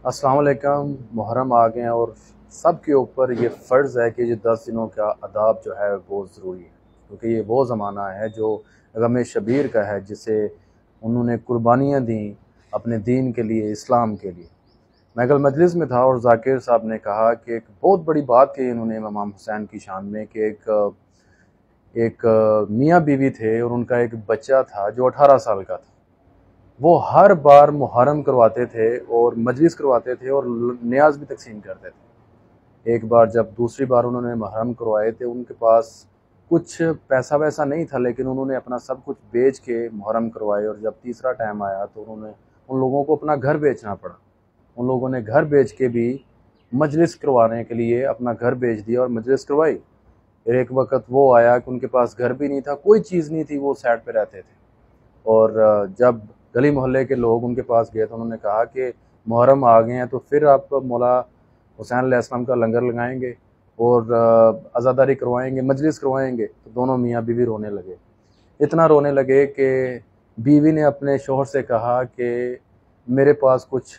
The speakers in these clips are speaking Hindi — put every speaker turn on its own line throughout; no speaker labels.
अस्सलाम वालेकुम। मुहर्रम आ गए हैं और सब के ऊपर ये फ़र्ज़ है कि ये 10 दिनों का अदाब जो है वो ज़रूरी है, क्योंकि ये वो ज़माना है जो गम शबीर का है, जिसे उन्होंने कुर्बानियाँ दी अपने दीन के लिए, इस्लाम के लिए। मैं कल मजलिस में था और ज़ाकिर साहब ने कहा कि एक बहुत बड़ी बात कही उन्होंने इमाम हुसैन की शान में कि एक एक मियाँ बीवी थे और उनका एक बच्चा था जो 18 साल का था। वो हर बार मुहर्रम करवाते थे और मजलिस करवाते थे और न्याज भी तकसीम करते थे। एक बार जब दूसरी बार उन्होंने मुहर्रम करवाए थे, उनके पास कुछ पैसा वैसा नहीं था, लेकिन उन्होंने अपना सब कुछ बेच के मुहर्रम करवाए। और जब तीसरा टाइम आया तो उन्होंने उन लोगों को अपना घर बेचना पड़ा। उन लोगों ने घर बेच के भी मजलिस करवाने के लिए अपना घर बेच दिया और मजलिस करवाई। फिर एक वक्त वो आया कि उनके पास घर भी नहीं था, कोई चीज़ नहीं थी, वो साइड पे रहते थे। और जब गली मोहल्ले के लोग उनके पास गए तो उन्होंने कहा कि मुहर्रम आ गए हैं, तो फिर आप मौला हुसैन अलैहिस्सलाम का लंगर लगाएंगे और अज़ादारी करवाएंगे, मजलिस करवाएंगे। तो दोनों मियाँ बीवी रोने लगे। इतना रोने लगे कि बीवी ने अपने शौहर से कहा कि मेरे पास कुछ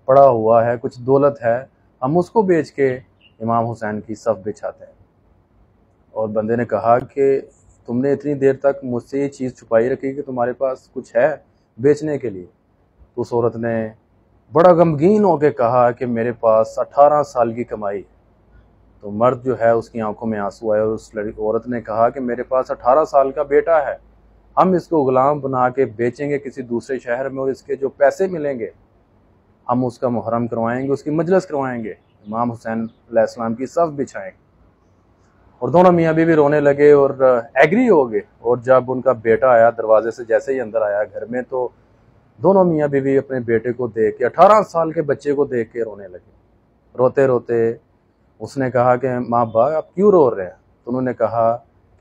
पड़ा हुआ है, कुछ दौलत है, हम उसको बेच के इमाम हुसैन की सफ़ बिछाते हैं। और बंदे ने कहा कि तुमने इतनी देर तक मुझसे ये चीज़ छुपाई रखी कि तुम्हारे पास कुछ है बेचने के लिए। तो उस औरत ने बड़ा गमगीन होकर कहा कि मेरे पास 18 साल की कमाई। तो मर्द जो है उसकी आंखों में आंसू आए और उस औरत ने कहा कि मेरे पास 18 साल का बेटा है, हम इसको गुलाम बना के बेचेंगे किसी दूसरे शहर में और इसके जो पैसे मिलेंगे हम उसका मुहर्रम करवाएंगे, उसकी मजलिस करवाएंगे, इमाम हुसैन अलैहिस्सलाम की सफ़ बिछाएंगे। और दोनों मियाँ बीवी रोने लगे और एग्री हो गए। और जब उनका बेटा आया दरवाजे से, जैसे ही अंदर आया घर में, तो दोनों मियाँ बीवी अपने बेटे को देख के, 18 साल के बच्चे को देख के रोने लगे। रोते रोते उसने कहा कि माँ बाप आप क्यों रो रहे हैं? तो उन्होंने कहा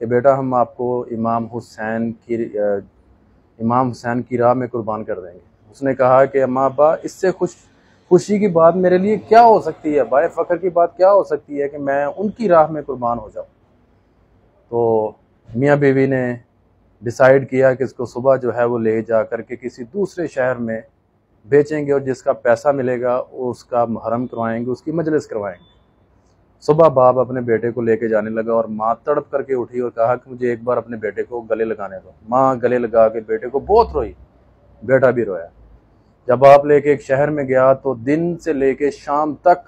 कि बेटा हम आपको इमाम हुसैन की राह में कुर्बान कर देंगे। उसने कहा कि माँ बाप इससे खुशी की बात मेरे लिए क्या हो सकती है, बाय फ़ख्र की बात क्या हो सकती है कि मैं उनकी राह में कुर्बान हो जाऊँ। तो मियाँ बीवी ने डिसाइड किया कि इसको सुबह जो है वो ले जा कर के किसी दूसरे शहर में बेचेंगे और जिसका पैसा मिलेगा उसका मुहर्रम करवाएंगे, उसकी मजलिस करवाएंगे। सुबह बाप अपने बेटे को लेके जाने लगा और माँ तड़प करके उठी और कहा कि मुझे एक बार अपने बेटे को गले लगाने दो। माँ गले लगा के बेटे को बहुत रोई, बेटा भी रोया। जब आप लेके एक शहर में गया तो दिन से लेके शाम तक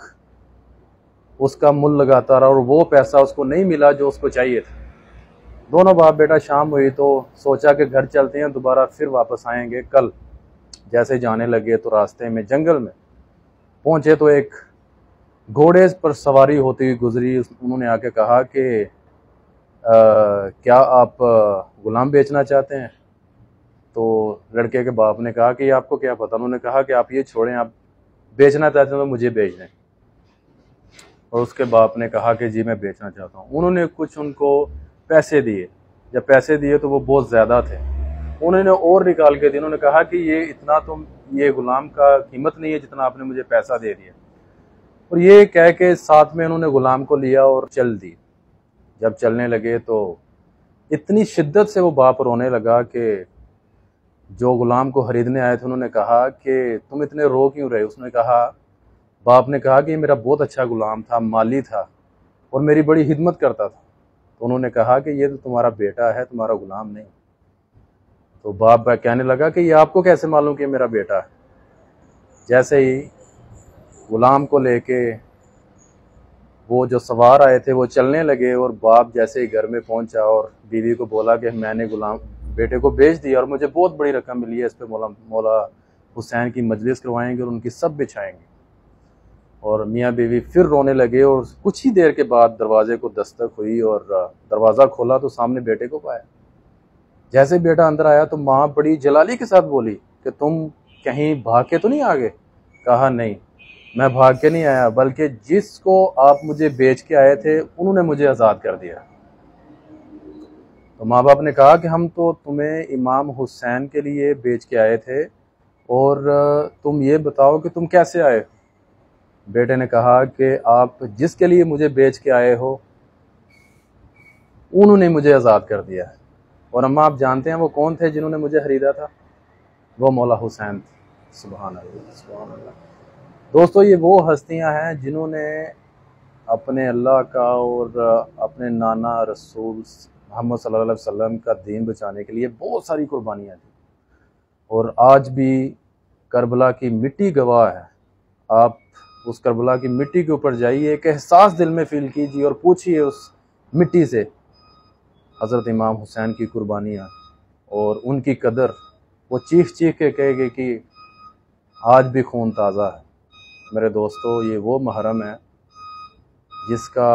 उसका मुल लगाता रहा और वो पैसा उसको नहीं मिला जो उसको चाहिए था। दोनों बाप बेटा शाम हुई तो सोचा कि घर चलते हैं, दोबारा फिर वापस आएंगे कल। जैसे जाने लगे तो रास्ते में जंगल में पहुंचे तो एक घोड़े पर सवारी होती हुई गुजरी। उन्होंने आके कहा कि क्या आप गुलाम बेचना चाहते हैं? तो लड़के के बाप ने कहा कि ये आपको क्या पता? उन्होंने कहा कि आप ये छोड़ें, आप बेचना चाहते हैं तो मुझे बेच दें। और उसके बाप ने कहा कि जी मैं बेचना चाहता हूँ। उन्होंने कुछ उनको पैसे दिए। जब पैसे दिए तो वो बहुत ज़्यादा थे, उन्होंने और निकाल के दिए। उन्होंने कहा कि ये इतना तो ये गुलाम का कीमत नहीं है जितना आपने मुझे पैसा दे दिया। और ये कह के साथ में उन्होंने गुलाम को लिया और चल दी। जब चलने लगे तो इतनी शिद्दत से वो बाप रोने लगा कि जो गुलाम को खरीदने आए थे उन्होंने कहा कि तुम इतने रो क्यों रहे? उसने कहा, बाप ने कहा कि ये मेरा बहुत अच्छा गुलाम था, माली था और मेरी बड़ी हिदमत करता था। तो उन्होंने कहा कि ये तो तुम्हारा बेटा है, तुम्हारा गुलाम नहीं। तो बाप कहने लगा कि ये आपको कैसे मालूम कि मेरा बेटा है? जैसे ही गुलाम को लेके वो जो सवार आए थे वो चलने लगे और बाप जैसे ही घर में पहुंचा और बीवी को बोला कि मैंने गुलाम बेटे को बेच दिया और मुझे बहुत बड़ी रकम मिली है, इस पर मौला हुसैन की मजलिस करवाएंगे और उनकी सब बिछाएंगे। और मियाँ बीवी फिर रोने लगे और कुछ ही देर के बाद दरवाजे को दस्तक हुई और दरवाज़ा खोला तो सामने बेटे को पाया। जैसे बेटा अंदर आया तो माँ बड़ी जलाली के साथ बोली कि तुम कहीं भाग के तो नहीं आ गए? कहा नहीं, मैं भाग के नहीं आया, बल्कि जिसको आप मुझे बेच के आए थे उन्होंने मुझे आज़ाद कर दिया। तो माँ बाप ने कहा कि हम तो तुम्हें इमाम हुसैन के लिए बेच के आए थे और तुम ये बताओ कि तुम कैसे आए? बेटे ने कहा कि आप जिसके लिए मुझे बेच के आए हो उन्होंने मुझे आज़ाद कर दिया है। और अम्मा आप जानते हैं वो कौन थे जिन्होंने मुझे खरीदा था? वो मौला हुसैन थे। सुभान अल्लाह, सुभान अल्लाह। दोस्तों ये वो हस्तियां हैं जिन्होंने अपने अल्लाह का और अपने नाना रसूल मोहम्मद सल्लल्लाहु अलैहि वसल्लम का दीन बचाने के लिए बहुत सारी कुर्बानियां दी, और आज भी करबला की मिट्टी गवाह है। आप उस करबला की मिट्टी के ऊपर जाइए, एक एहसास दिल में फील कीजिए और पूछिए उस मिट्टी से हज़रत इमाम हुसैन की कुर्बानियाँ और उनकी कदर। वो चीख चीख के कहेंगे कि आज भी खून ताज़ा है। मेरे दोस्तों ये वो महरम है जिसका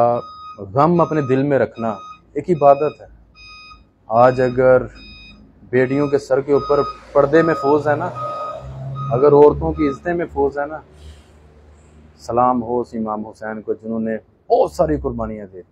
गम अपने दिल में रखना एक इबादत है। आज अगर बेटियों के सर के ऊपर पर्दे महफूज है ना, अगर औरतों की इज्जतें महफूज है ना, सलाम हो उस इमाम हुसैन को जिन्होंने बहुत सारी कुर्बानियाँ दी।